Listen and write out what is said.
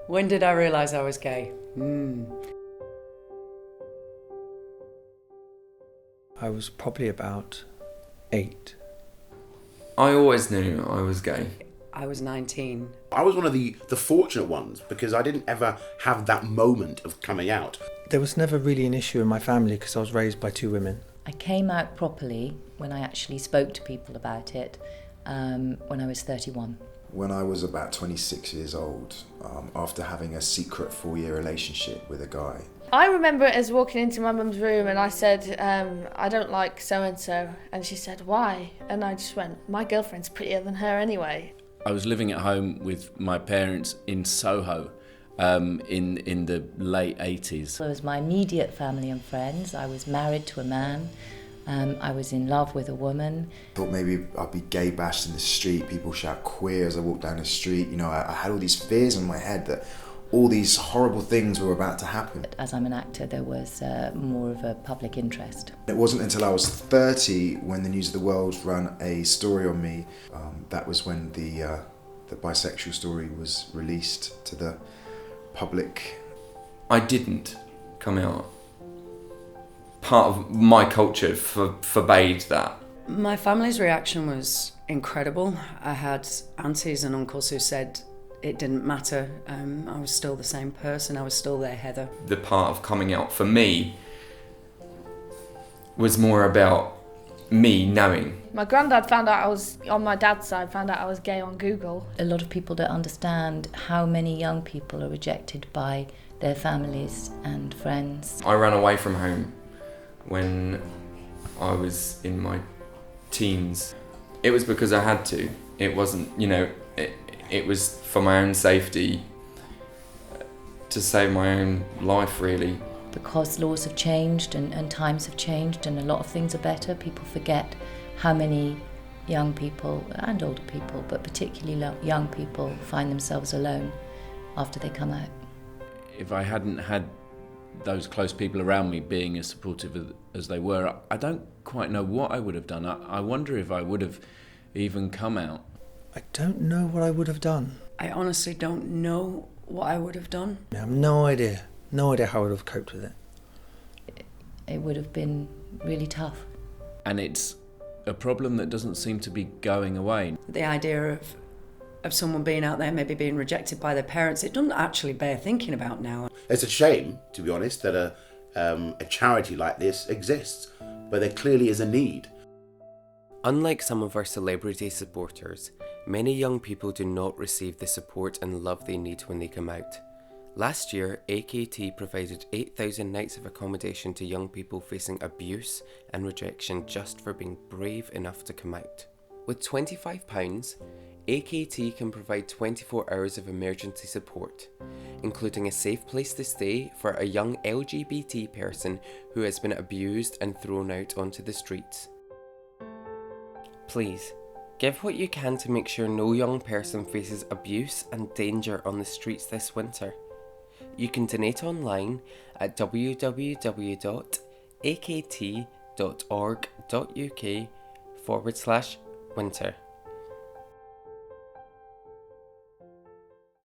When did I realise I was gay? I was probably about 8. I always knew I was gay. I was 19. I was one of the fortunate ones because I didn't ever have that moment of coming out. There was never really an issue in my family because I was raised by 2 women. I came out properly when I actually spoke to people about it when I was 31. When I was about 26 years old, after having a secret 4-year relationship with a guy. I remember it as walking into my mum's room and I said, I don't like so-and-so. And she said, why? And I just went, my girlfriend's prettier than her anyway. I was living at home with my parents in Soho in the late 80s. It was my immediate family and friends. I was married to a man. I was in love with a woman. Thought maybe I'd be gay bashed in the street, people shout queer as I walk down the street. You know, I had all these fears in my head that all these horrible things were about to happen. As I'm an actor, there was more of a public interest. It wasn't until I was 30 when the News of the World ran a story on me. That was when the bisexual story was released to the public. I didn't come out. Part of my culture forbade that. My family's reaction was incredible. I had aunties and uncles who said it didn't matter. I was still the same person. I was still their Heather. The part of coming out for me was more about me knowing. My granddad found out I was, on my dad's side, found out I was gay on Google. A lot of people don't understand how many young people are rejected by their families and friends. I ran away from home when I was in my teens. It was because I had to. It wasn't, it was for my own safety, to save my own life, really. Because laws have changed and times have changed and a lot of things are better, people forget how many young people and older people, but particularly young people, find themselves alone after they come out. If I hadn't had those close people around me being as supportive as they were, I don't quite know what I would have done. I wonder if I would have even come out. I don't know what I would have done. I honestly don't know what I would have done. I have no idea how I would have coped with it. It would have been really tough. And it's a problem that doesn't seem to be going away. The idea of someone being out there maybe being rejected by their parents, it doesn't actually bear thinking about now. It's a shame, to be honest, that a charity like this exists, but there clearly is a need. Unlike some of our celebrity supporters, many young people do not receive the support and love they need when they come out. Last year, AKT provided 8,000 nights of accommodation to young people facing abuse and rejection just for being brave enough to come out. With £25, AKT can provide 24 hours of emergency support, including a safe place to stay for a young LGBT person who has been abused and thrown out onto the streets. Please, give what you can to make sure no young person faces abuse and danger on the streets this winter. You can donate online at www.akt.org.uk/winter.